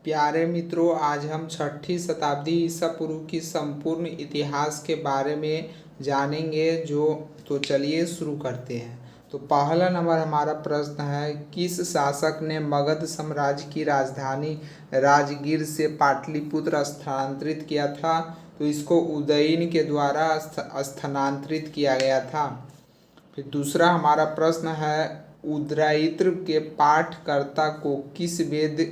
प्यारे मित्रों, आज हम छठी शताब्दी ईसा पूर्व की संपूर्ण इतिहास के बारे में जानेंगे। तो चलिए शुरू करते हैं। तो पहला नंबर हमारा प्रश्न है, किस शासक ने मगध साम्राज्य की राजधानी राजगीर से पाटलिपुत्र स्थानांतरित किया था? तो इसको उदयन के द्वारा स्थानांतरित किया गया था। फिर दूसरा हमारा प्रश्न है, उद्रायत्र के पाठकर्ता को किस वेद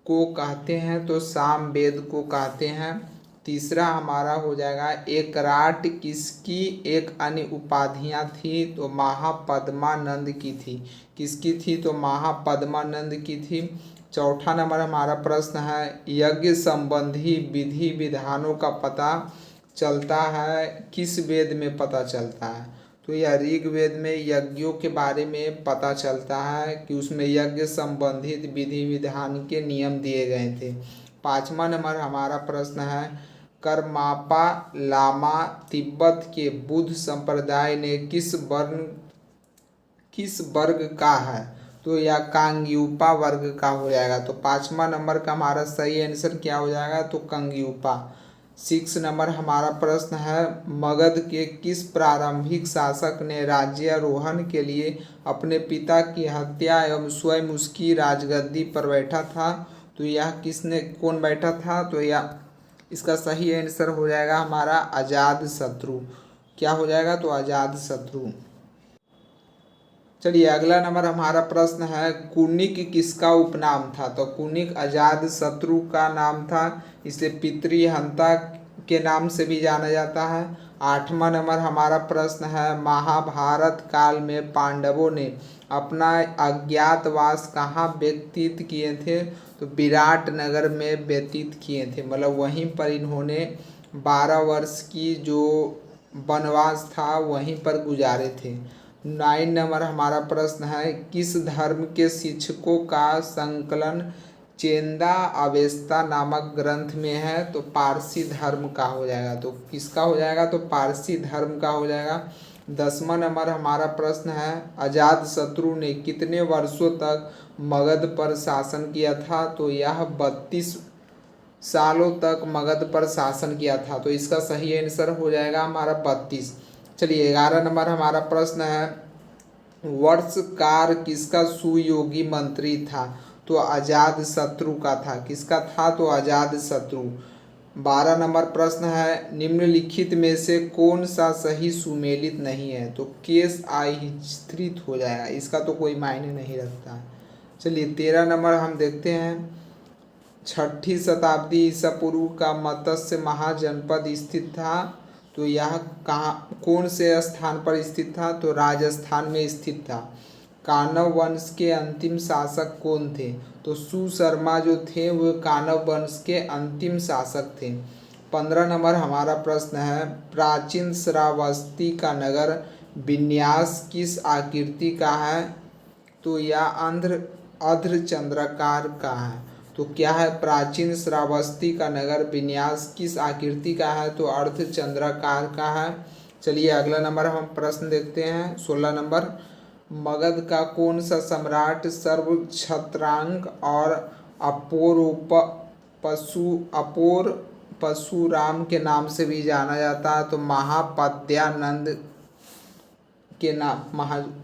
को कहते हैं? तो साम वेद को कहते हैं। तीसरा हमारा हो जाएगा, एकराट किसकी एक अन्य उपाधियां थी? तो महापद्मानंद की थी। किसकी थी? तो महापद्मानंद की थी। चौथा नंबर हमारा प्रश्न है, यज्ञ संबंधी विधि विधानों का पता चलता है किस वेद में पता चलता है? तो यह ऋग्वेद में यज्ञों के बारे में पता चलता है कि उसमें यज्ञ संबंधित विधि विधान के नियम दिए गए थे। पांचवा नंबर हमारा प्रश्न है, करमापा लामा तिब्बत के बुद्ध संप्रदाय ने किस वर्ग का है? तो यह कांग्यूपा वर्ग का हो जाएगा। तो पांचवा नंबर का हमारा सही आंसर क्या हो जाएगा? तो कांग्यूपा। 6 नंबर हमारा प्रश्न है, मगध के किस प्रारंभिक शासक ने राज्यारोहण के लिए अपने पिता की हत्या एवं स्वयं उसकी राजगद्दी पर बैठा था? तो यह कौन बैठा था? तो यह इसका सही आंसर हो जाएगा हमारा अजातशत्रु। क्या हो जाएगा? तो अजातशत्रु। चलिए अगला नंबर हमारा प्रश्न है, कुनिक किसका उपनाम था? तो कुनिक अजातशत्रु का नाम था, इसे पितृहंता के नाम से भी जाना जाता है। 8वां नंबर हमारा प्रश्न है, महाभारत काल में पांडवों ने अपना अज्ञातवास कहाँ व्यतीत किए थे? तो विराट नगर में व्यतीत किए थे, मतलब वहीं पर इन्होंने 12 वर्ष की जो वनवास था वहीं पर गुजारे थे। 9 नंबर हमारा प्रश्न है, किस धर्म के शिक्षकों का संकलन चेंदा अवेस्ता नामक ग्रंथ में है? तो पारसी धर्म का हो जाएगा। तो किसका हो जाएगा? तो पारसी धर्म का हो जाएगा। 10वां नंबर हमारा प्रश्न है, अजातशत्रु ने कितने वर्षों तक मगध पर शासन किया था? तो यह 32 सालों तक मगध पर शासन किया था। तो इसका सही आंसर हो जाएगा हमारा 32। चलिए 11 नंबर हमारा प्रश्न है, वर्षकार किसका सुयोगी मंत्री था? तो अजातशत्रु का था। किसका था? तो अजातशत्रु। 12 नंबर प्रश्न है, निम्नलिखित में से कौन सा सही सुमेलित नहीं है? तो केस आहिस्त्रित हो जाएगा, इसका तो कोई मायने नहीं रखता है। चलिए 13 नंबर हम देखते हैं, छठी शताब्दी ईसा पूर्व का मत्स्य महाजनपद स्थित था। तो यह कौन से स्थान पर स्थित था? तो राजस्थान में स्थित था। कानव वंश के अंतिम शासक कौन थे? तो सुशर्मा जो थे वो कानव वंश के अंतिम शासक थे। 15 नंबर हमारा प्रश्न है, प्राचीन श्रावस्ती का नगर विन्यास किस आकृति का है? तो यह अर्धचंद्राकार का है। तो क्या है? प्राचीन श्रावस्ती का नगर विन्यास किस आकृति का है? तो अर्धचंद्राकार का है। चलिए अगला नंबर हम प्रश्न देखते हैं। 16 नंबर, मगध का कौन सा सम्राट सर्वछत्रांक और अपोर परशुराम के नाम से भी जाना जाता है? तो महापद्यानंद के नाम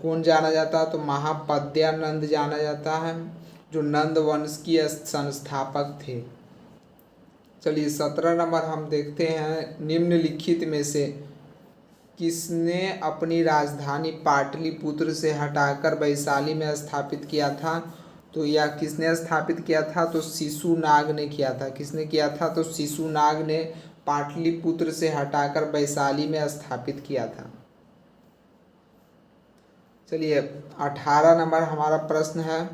कौन जाना जाता है? तो महापद्यानंद जाना जाता है, जो नंद वंश के संस्थापक थे। चलिए 17 नंबर हम देखते हैं, निम्नलिखित में से किसने अपनी राजधानी पाटलिपुत्र से हटाकर वैशाली में स्थापित किया था? तो यह किसने स्थापित किया था? तो शिशुनाग ने किया था। किसने किया था? तो शिशुनाग ने पाटलिपुत्र से हटाकर वैशाली में स्थापित किया था। चलिए 18 नंबर हमारा प्रश्न है,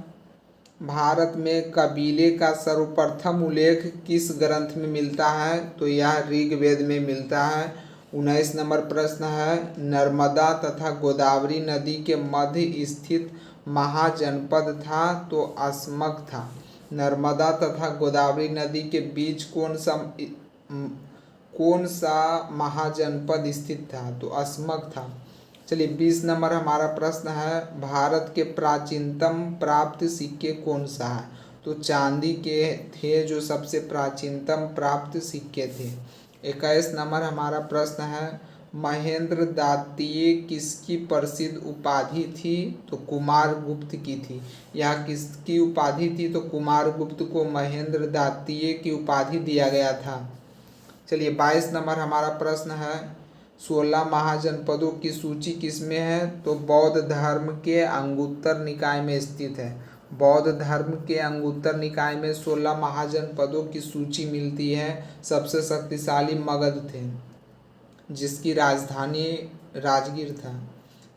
भारत में कबीले का सर्वप्रथम उल्लेख किस ग्रंथ में मिलता है? तो यह ऋग्वेद में मिलता है। 19 नंबर प्रश्न है, नर्मदा तथा गोदावरी नदी के मध्य स्थित महाजनपद था? तो अस्मक था। नर्मदा तथा गोदावरी नदी के बीच कौन सा महाजनपद स्थित था? तो अस्मक था। चलिए 20 नंबर हमारा प्रश्न है, भारत के प्राचीनतम प्राप्त सिक्के कौन सा है? तो चांदी के थे जो सबसे प्राचीनतम प्राप्त सिक्के थे। 21 नंबर हमारा प्रश्न है, महेंद्र दातीय किसकी प्रसिद्ध उपाधि थी? तो कुमार गुप्त की थी। यह किसकी उपाधि थी? तो कुमार गुप्त को महेंद्र दातीय की उपाधि दिया गया था। चलिए 22 नंबर हमारा प्रश्न है, 16 महाजनपदों की सूची किसमें है? तो बौद्ध धर्म के अंगुत्तर निकाय में स्थित है। बौद्ध धर्म के अंगुत्तर निकाय में 16 महाजनपदों की सूची मिलती है। सबसे शक्तिशाली मगध थे जिसकी राजधानी राजगीर था।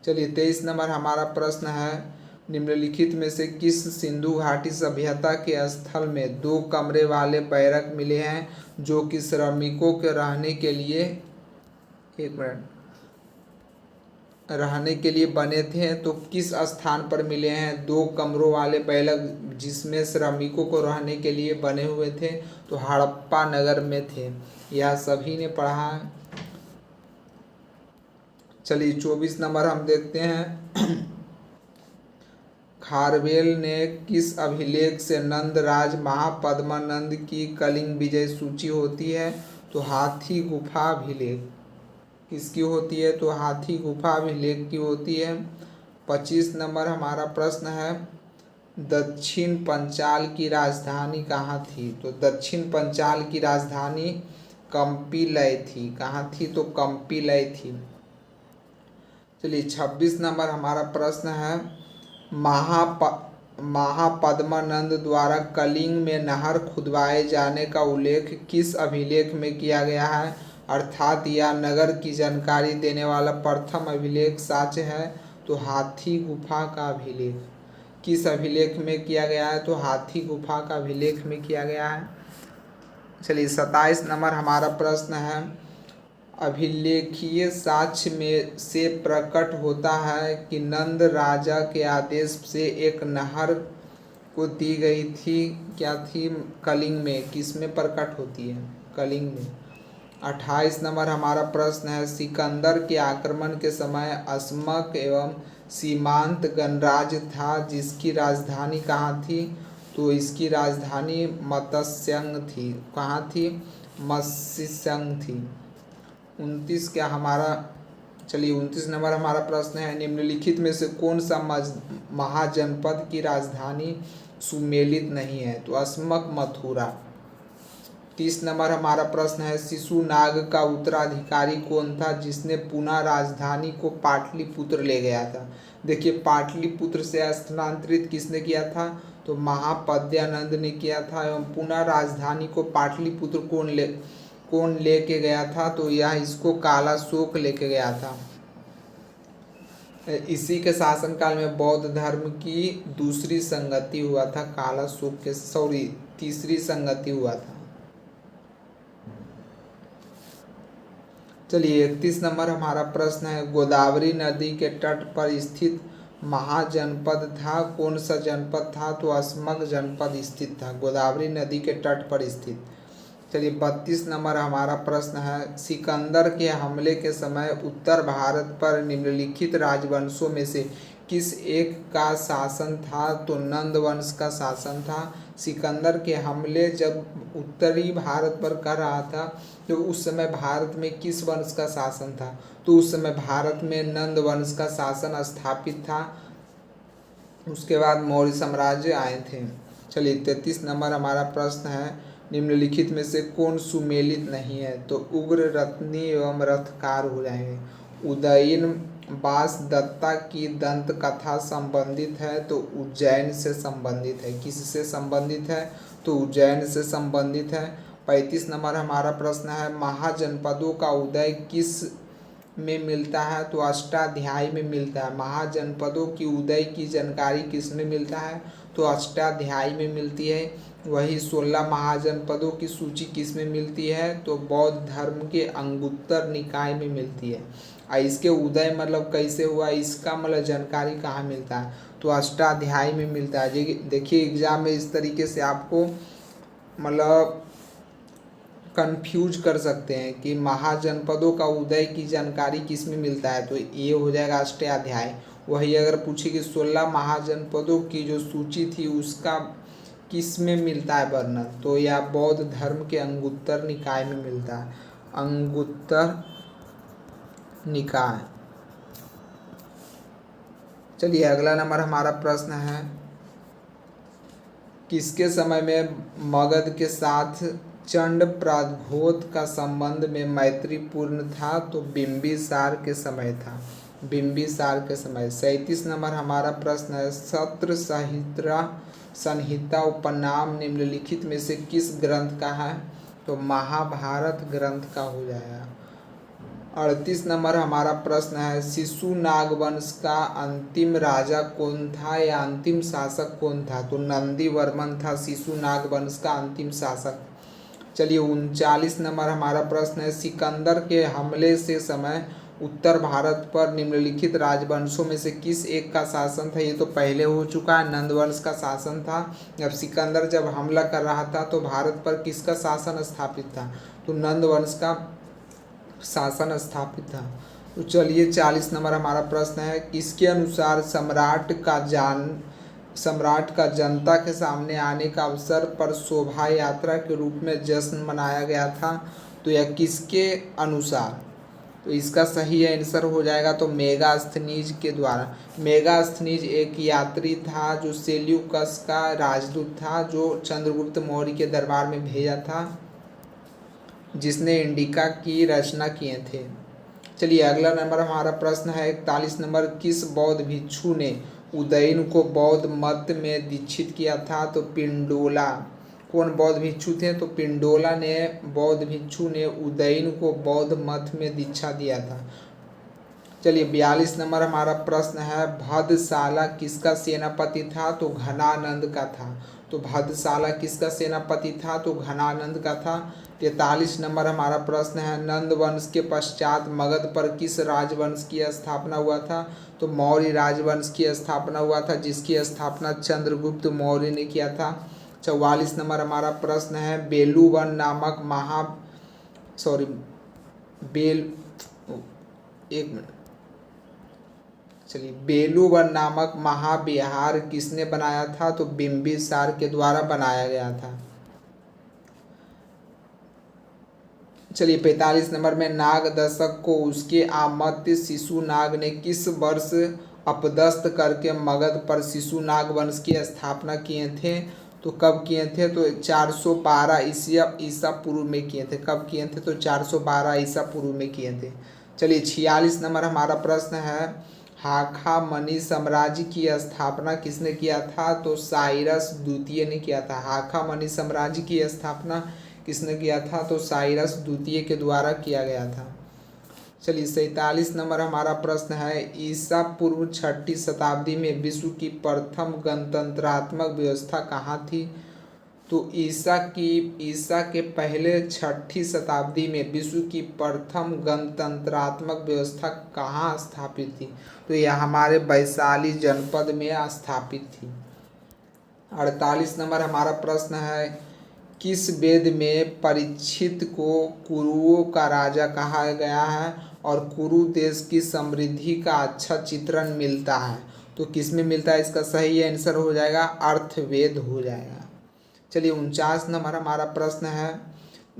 चलिए 23 नंबर हमारा प्रश्न है, निम्नलिखित में से किस सिंधु घाटी सभ्यता के स्थल में 2 कमरे वाले बैरक मिले हैं जो कि श्रमिकों के रहने के लिए बने थे? तो किस स्थान पर मिले हैं 2 कमरों वाले बैरक जिसमें श्रमिकों को रहने के लिए बने हुए थे? तो हड़प्पा नगर में थे। यह सभी ने पढ़ा है। चलिए 24 नंबर हम देखते हैं, खारवेल ने किस अभिलेख से नंदराज महापद्मानंद की कलिंग विजय सूची होती है? तो हाथी गुफा अभिलेख किसकी होती है? तो हाथी गुफा अभिलेख की होती है। 25 नंबर हमारा प्रश्न है, दक्षिण पंचाल की राजधानी कहाँ थी? तो दक्षिण पंचाल की राजधानी कंपीलय थी। कहाँ थी? तो कंपीलय थी। चलिए 26 नंबर हमारा प्रश्न है, महापद्मानंद द्वारा कलिंग में नहर खुदवाए जाने का उल्लेख किस अभिलेख में किया गया है? अर्थात यह नगर की जानकारी देने वाला प्रथम अभिलेख साक्ष्य है। तो हाथी गुफा का अभिलेख किस अभिलेख में किया गया है? तो हाथी गुफा का अभिलेख में किया गया है। चलिए 27 नंबर हमारा प्रश्न है, अभिलेखीय साक्ष्य में से प्रकट होता है कि नंद राजा के आदेश से एक नहर को दी गई थी। क्या थी? कलिंग में। किस में प्रकट होती है? कलिंग में। 28 नंबर हमारा प्रश्न है, सिकंदर के आक्रमण के समय अस्मक एवं सीमांत गणराज्य था जिसकी राजधानी कहाँ थी? तो इसकी राजधानी मत्स्यंग थी। कहाँ थी? मत्स्यंग थी। 29 नंबर हमारा प्रश्न है, निम्नलिखित में से कौन सा महाजनपद की राजधानी सुमेलित नहीं है? तो अस्मक मथुरा। 30 नंबर हमारा प्रश्न है, शिशुनाग का उत्तराधिकारी कौन था जिसने पुनः राजधानी को पाटलिपुत्र ले गया था? देखिए पाटलिपुत्र से स्थानांतरित किसने किया था? तो महापद्यानंद ने किया था। एवं पुनः राजधानी को पाटलिपुत्र कौन लेके गया था? तो यह इसको कालाशोक लेके गया था। इसी के शासनकाल में बौद्ध धर्म की दूसरी संगति हुआ था। कालाशोक के तीसरी संगति हुआ था। चलिए 31 नंबर हमारा प्रश्न है, गोदावरी नदी के तट पर स्थित महाजनपद था। कौन सा जनपद था? तो अस्मक जनपद स्थित था, गोदावरी नदी के तट पर स्थित। चलिए 32 नंबर हमारा प्रश्न है, सिकंदर के हमले के समय उत्तर भारत पर निम्नलिखित राजवंशों में से किस एक का शासन था? तो नंद वंश का शासन था। सिकंदर के हमले जब उत्तरी भारत पर कर रहा था तो उस समय भारत में किस वंश का शासन था? तो उस समय भारत में नंद वंश का शासन स्थापित था। उसके बाद मौर्य साम्राज्य आए थे। चलिए 33 नंबर हमारा प्रश्न है, निम्नलिखित में से कौन सुमेलित नहीं है? तो उग्र, रत्नी एवं रथकार हो जाएंगे। उदयन बास दत्ता की दंत कथा संबंधित है। तो उज्जैन से संबंधित है। किससे संबंधित है? तो उज्जैन से संबंधित है। 35 नंबर हमारा प्रश्न है, महाजनपदों का उदय किस में मिलता है? तो अष्टाध्यायी में मिलता है। महाजनपदों की उदय की जानकारी किस में मिलता है? तो अष्टाध्यायी में मिलती है। वही 16 महाजनपदों की सूची किस में मिलती है? तो बौद्ध धर्म के अंगुत्तर निकाय में मिलती है। इसके उदय मतलब कैसे हुआ, इसका मतलब जानकारी कहाँ मिलता है? तो अष्टाध्यायी में मिलता है। देखिए एग्जाम में इस तरीके से आपको मतलब कंफ्यूज कर सकते हैं कि महाजनपदों का उदय की जानकारी किस में मिलता है? तो ये हो जाएगा अष्टाध्याय। वही अगर पूछे कि 16 महाजनपदों की जो सूची थी उसका किस में मिलता है वर्णन? तो यह बौद्ध धर्म के अंगुत्तर निकाय में मिलता है, अंगुत्तर निकाय। चलिए अगला नंबर हमारा प्रश्न है, किसके समय में मगध के साथ चंड प्रागहोत का संबंध में मैत्रीपूर्ण था? तो बिंबिसार के समय था, बिंबिसार के समय। 37 नंबर हमारा प्रश्न है, सत्र संहिता उपनाम निम्नलिखित में से किस ग्रंथ का है? तो महाभारत ग्रंथ का हो जाएगा। 38 नंबर हमारा प्रश्न है, शिशुनाग वंश का अंतिम राजा कौन था या अंतिम शासक कौन था? तो नंदीवर्मन था शिशुनाग वंश का अंतिम शासक। चलिए 39 नंबर हमारा प्रश्न है, सिकंदर के हमले से समय उत्तर भारत पर निम्नलिखित राजवंशों में से किस एक का शासन था? ये तो पहले हो चुका है, नंद वंश का शासन था। जब सिकंदर जब हमला कर रहा था तो भारत पर किसका शासन स्थापित था? तो नंद वंश का शासन स्थापित था। तो चलिए 40 नंबर हमारा प्रश्न है, किसके अनुसार सम्राट का जनता के सामने आने का अवसर पर शोभा यात्रा के रूप में जश्न मनाया गया था? तो यह किसके अनुसार? तो इसका सही आंसर हो जाएगा तो मेगास्थनीज के द्वारा। मेगास्थनीज एक यात्री था जो सेल्यूकस का राजदूत था, जो चंद्रगुप्त मौर्य के दरबार में भेजा था, जिसने इंडिका की रचना किए थे। चलिए अगला नंबर हमारा प्रश्न है 41 नंबर, किस बौद्ध भिक्षु ने उदयन को बौद्ध मत में दीक्षित किया था? तो पिंडोला। कौन बौद्ध भिक्षु थे? तो पिंडोला ने बौद्ध भिक्षु ने उदयन को बौद्ध मत में दीक्षा दिया था। चलिए 42 नंबर हमारा प्रश्न है, भद्रशाला किसका सेनापति था? तो घनानंद का था। तो भद्रशाला किसका सेनापति था? तो घनानंद का था। 43 नंबर हमारा प्रश्न है, नंद वंश के पश्चात मगध पर किस राजवंश की स्थापना हुआ था? तो मौर्य राजवंश की स्थापना हुआ था, जिसकी स्थापना चंद्रगुप्त मौर्य ने किया था। 44 नंबर हमारा प्रश्न है, बेलूवन नामक बेलूवन नामक महाविहार किसने बनाया था? तो बिंबिसार के द्वारा बनाया गया था। चलिए 45 नंबर में, नाग दशक को उसके आमत्य शिशुनाग ने किस वर्ष अपदस्थ करके मगध पर शिशुनाग वंश की स्थापना किए थे? तो कब किए थे? तो 412 ईसा पूर्व में किए थे। कब किए थे? तो 412 ईसा पूर्व में किए थे। चलिए 46 नंबर हमारा प्रश्न है, हाखामनी साम्राज्य की स्थापना किसने किया था? तो साइरस द्वितीय ने किया था। हाखामनी साम्राज्य की स्थापना किसने किया था? तो साइरस द्वितीय के द्वारा किया गया था। चलिए 47 नंबर हमारा प्रश्न है, ईसा पूर्व 6ठी शताब्दी में विश्व की प्रथम गणतंत्रात्मक व्यवस्था कहाँ थी? तो ईसा के पहले 6ठी शताब्दी में विश्व की प्रथम गणतंत्रात्मक व्यवस्था कहाँ स्थापित थी? तो यह हमारे वैशाली जनपद में स्थापित थी। 48 नंबर हमारा प्रश्न है, किस वेद में परीक्षित को कुरुओं का राजा कहा गया है और कुरु देश की समृद्धि का अच्छा चित्रण मिलता है? तो किस में मिलता है? इसका सही आंसर हो जाएगा अर्थवेद हो जाएगा। चलिए 49 नंबर हमारा प्रश्न है,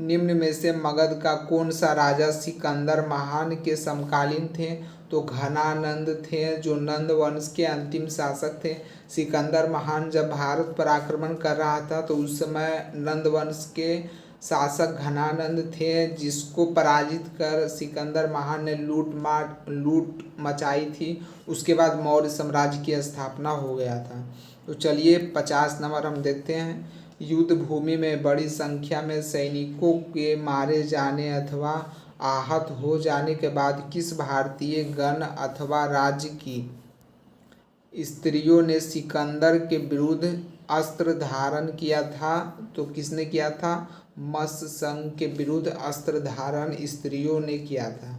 निम्न में से मगध का कौन सा राजा सिकंदर महान के समकालीन थे? तो घनानंद थे, जो नंद वंश के अंतिम शासक थे। सिकंदर महान जब भारत पर आक्रमण कर रहा था तो उस समय नंद वंश के शासक घनानंद थे, जिसको पराजित कर सिकंदर महान ने लूट मचाई थी। उसके बाद मौर्य साम्राज्य की स्थापना हो गया था। तो चलिए 50 नंबर हम देखते हैं, युद्ध भूमि में बड़ी संख्या में सैनिकों के मारे जाने अथवा आहत हो जाने के बाद किस भारतीय गण अथवा राज्य की स्त्रियों ने सिकंदर के विरुद्ध अस्त्र धारण किया था? तो किसने किया था? मत्स्य संघ के विरुद्ध अस्त्र धारण स्त्रियों ने किया था।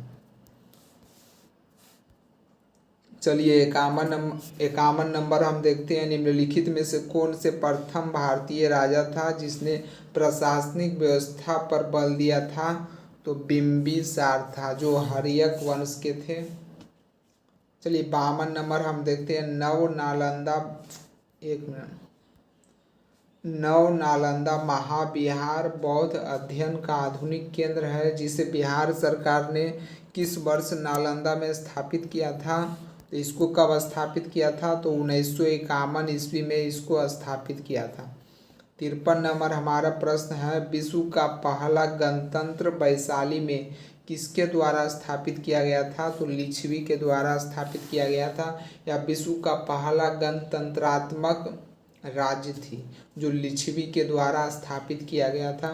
चलिए 51 नंबर हम देखते हैं, निम्नलिखित में से कौन से प्रथम भारतीय राजा था जिसने प्रशासनिक व्यवस्था पर बल दिया था? तो बिंबिसार था, जो हर्यक वंश के थे। चलिए 52 नंबर हम देखते हैं, नव नालंदा नव नालंदा महाविहार बौद्ध अध्ययन का आधुनिक केंद्र है, जिसे बिहार सरकार ने किस वर्ष नालंदा में स्थापित किया था? तो इसको कब स्थापित किया था? तो 1951 ईस्वी में इसको स्थापित किया था। 53 नंबर हमारा प्रश्न है, विश्व का पहला गणतंत्र वैशाली में किसके द्वारा स्थापित किया गया था? तो लिच्छवी के द्वारा स्थापित किया गया था। या विश्व का पहला गणतंत्रात्मक राज्य थी जो लिच्छवी के द्वारा स्थापित किया गया था।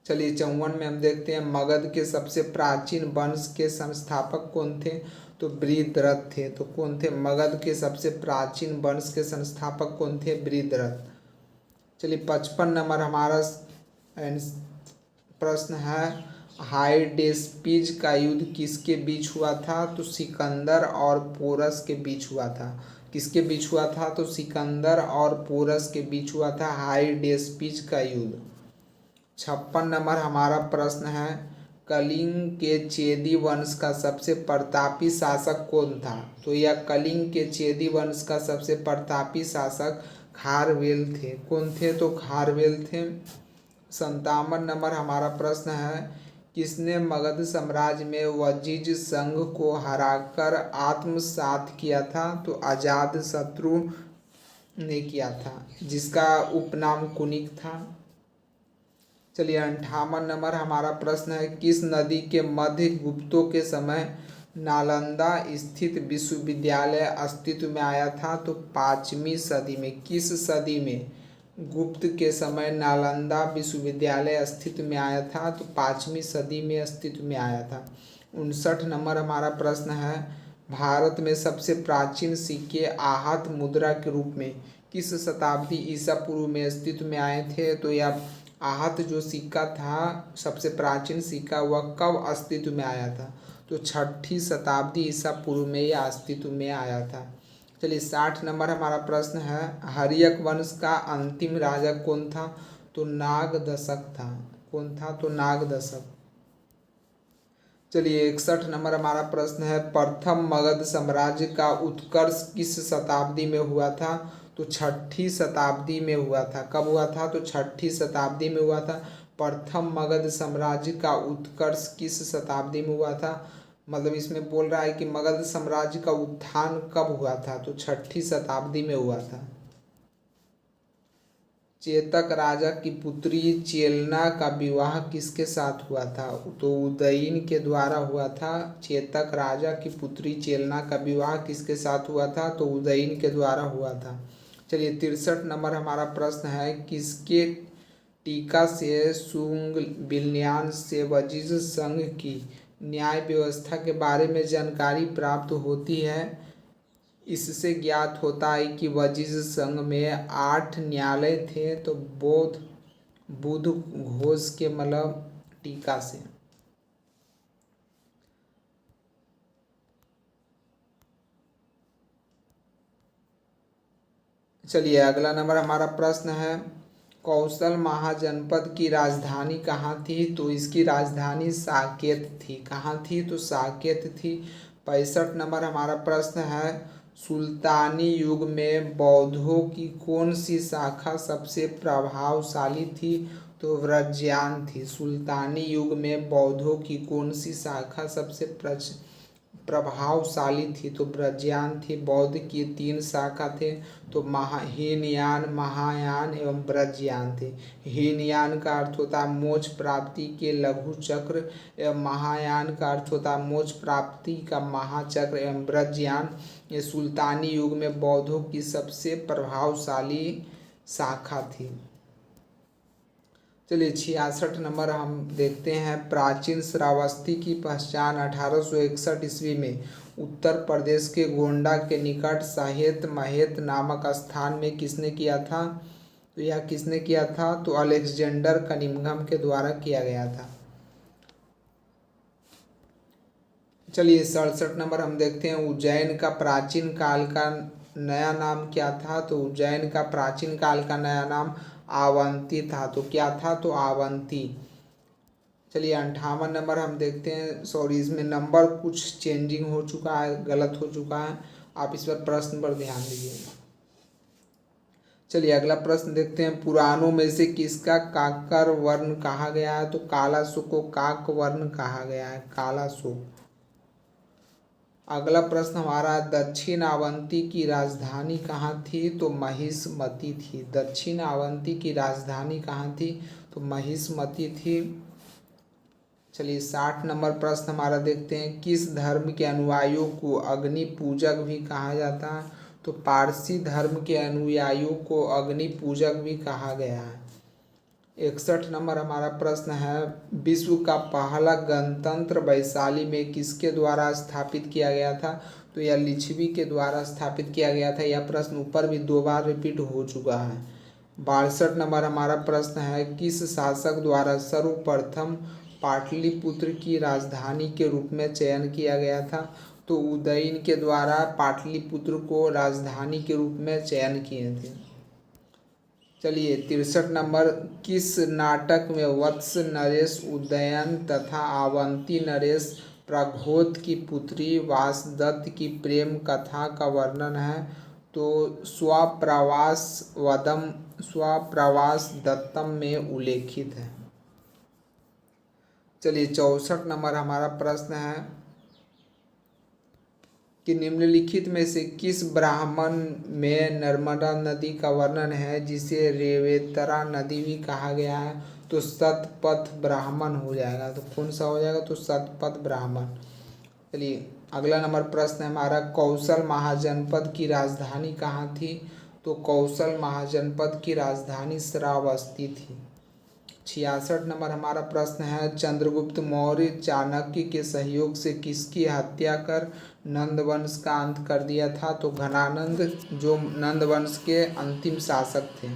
चलिए 54 में हम देखते हैं, मगध के सबसे प्राचीन वंश के संस्थापक कौन थे? तो बृहद्रथ थे। तो कौन थे? मगध के सबसे प्राचीन वंश के संस्थापक कौन थे? बृहद्रथ। चलिए 55 नंबर हमारा प्रश्न है, हाइडेस्पिज का युद्ध किसके बीच हुआ था? तो सिकंदर और पोरस के बीच हुआ था। किसके बीच हुआ था? तो सिकंदर और पोरस के बीच हुआ था हाइडेस्पिज का युद्ध। 56 नंबर हमारा प्रश्न है, कलिंग के चेदी वंश का सबसे प्रतापी शासक कौन था? तो यह कलिंग के चेदी वंश का सबसे प्रतापी शासक खारवेल थे। कौन थे? तो खारवेल थे। 57 नंबर हमारा प्रश्न है, किसने मगध साम्राज्य में वजीज संघ को हराकर आत्मसात किया था? तो अजात शत्रु ने किया था, जिसका उपनाम कुनिक था। चलिए 58 नंबर हमारा प्रश्न है, किस नदी के मध्य गुप्तों के समय नालंदा स्थित विश्वविद्यालय अस्तित्व में आया था? तो 5वीं सदी में। किस सदी में गुप्त के समय नालंदा विश्वविद्यालय अस्तित्व में आया था? तो 5वीं सदी में अस्तित्व में आया था। 59 नंबर हमारा प्रश्न है, भारत में सबसे प्राचीन सिक्के आहत मुद्रा के रूप में किस शताब्दी ईसा पूर्व में अस्तित्व में आए थे? तो यह आहत जो सिक्का था, सबसे प्राचीन सिक्का, वह कब अस्तित्व में आया था? तो 6ठी शताब्दी ईसा पूर्व में यह अस्तित्व में आया था। चलिए 60 नंबर हमारा प्रश्न है, हर्यक वंश का अंतिम राजा कौन था? तो नागदशक था। कौन था? तो नागदशक। चलिए 61 नंबर हमारा प्रश्न है, प्रथम मगध साम्राज्य का उत्कर्ष किस शताब्दी में हुआ था? तो 6ठी शताब्दी में हुआ था। कब हुआ था? तो 6ठी शताब्दी में हुआ था। प्रथम मगध साम्राज्य का उत्कर्ष किस शताब्दी में हुआ था? मतलब इसमें बोल रहा है कि मगध साम्राज्य का उत्थान कब हुआ था? तो 6ठी शताब्दी में हुआ था। चेतक राजा की पुत्री चेलना का विवाह किसके साथ हुआ था? तो उदयीन के द्वारा हुआ था। चेतक राजा की पुत्री चेलना का विवाह किसके साथ हुआ था? तो उदयीन के द्वारा हुआ था। चलिए 63 नंबर हमारा प्रश्न है, किसके टीका से शुंग विन्यास से वजिज संघ की न्याय व्यवस्था के बारे में जानकारी प्राप्त होती है? इससे ज्ञात होता है कि वजिज संघ में 8 न्यायालय थे। तो बुध घोष के मतलब टीका से। चलिए अगला नंबर हमारा प्रश्न है, कौशल महाजनपद की राजधानी कहाँ थी? तो इसकी राजधानी साकेत थी। कहाँ थी? तो साकेत थी। 65 नंबर हमारा प्रश्न है, सुल्तानी युग में बौद्धों की कौन सी शाखा सबसे प्रभावशाली थी? तो व्रज्यान थी। सुल्तानी युग में बौद्धों की कौन सी शाखा सबसे प्रभावशाली थी? तो व्रज्यान थी। बौद्ध की 3 शाखा थे, तो हीनयान, महायान एवं व्रज्यान थे। हीनयान का अर्थ होता है मोक्ष प्राप्ति के लघु चक्र एवं महायान का अर्थ होता है मोक्ष प्राप्ति का महाचक्र एवं व्रज्यान ये सुल्तानी युग में बौद्धों की सबसे प्रभावशाली शाखा थी। चलिए 66 नंबर हम देखते हैं, प्राचीन श्रावस्ती की पहचान 1861 ईस्वी में उत्तर प्रदेश के गोंडा के निकट सहेत महेत नामक स्थान में किसने किया था? तो यह किसने किया था? तो अलेक्जेंडर कनिंघम के द्वारा किया गया था। चलिए 67 नंबर हम देखते हैं, उज्जैन का प्राचीन काल का नया नाम क्या था? तो उज्जैन का प्राचीन काल का नया नाम आवंती था। तो क्या था? तो आवंती। चलिए 58 नंबर हम देखते हैं, सॉरी इसमें नंबर कुछ चेंजिंग हो चुका है, गलत हो चुका है, आप इस पर प्रश्न पर ध्यान दीजिए। चलिए अगला प्रश्न देखते हैं, पुराणों में से किसका काकर वर्ण कहा गया है? तो कालासुक को काक वर्ण कहा गया है, कालासुक। अगला प्रश्न हमारा, दक्षिण अवंती की राजधानी कहाँ थी? तो महिष्मती थी। दक्षिण अवंती की राजधानी कहाँ थी? तो महिष्मती थी। चलिए 60 नंबर प्रश्न हमारा देखते हैं, किस धर्म के अनुयायियों को अग्नि पूजक भी कहा जाता है? तो पारसी धर्म के अनुयायियों को अग्नि पूजक भी कहा गया है। 61 नंबर हमारा प्रश्न है, विश्व का पहला गणतंत्र वैशाली में किसके द्वारा स्थापित किया गया था? तो यह लिच्छवी के द्वारा स्थापित किया गया था। यह प्रश्न ऊपर भी 2 बार रिपीट हो चुका है। 62 नंबर हमारा प्रश्न है, किस शासक द्वारा सर्वप्रथम पाटलिपुत्र की राजधानी के रूप में चयन किया गया था? तो उदयन के द्वारा पाटलिपुत्र को राजधानी के रूप में चयन किए थे। चलिए 63 नंबर, किस नाटक में वत्स नरेश उदयन तथा अवंती नरेश प्रघोत की पुत्री वासदत्त की प्रेम कथा का वर्णन है? तो स्वप्रवास दत्तम में उल्लेखित है। चलिए 64 नंबर हमारा प्रश्न है कि निम्नलिखित में से किस ब्राह्मण में नर्मदा नदी का वर्णन है जिसे रेवेतरा नदी भी कहा गया है? तो शतपथ ब्राह्मण हो जाएगा। तो कौन सा हो जाएगा? तो शतपथ ब्राह्मण। चलिए अगला नंबर प्रश्न है हमारा, कौशल महाजनपद की राजधानी कहाँ थी? तो कौशल महाजनपद की राजधानी श्रावस्ती थी। 66 नंबर हमारा प्रश्न है, चंद्रगुप्त मौर्य चाणक्य के सहयोग से किसकी हत्या कर नंद वंश का अंत कर दिया था? तो घनानंद, जो नंद वंश के अंतिम शासक थे।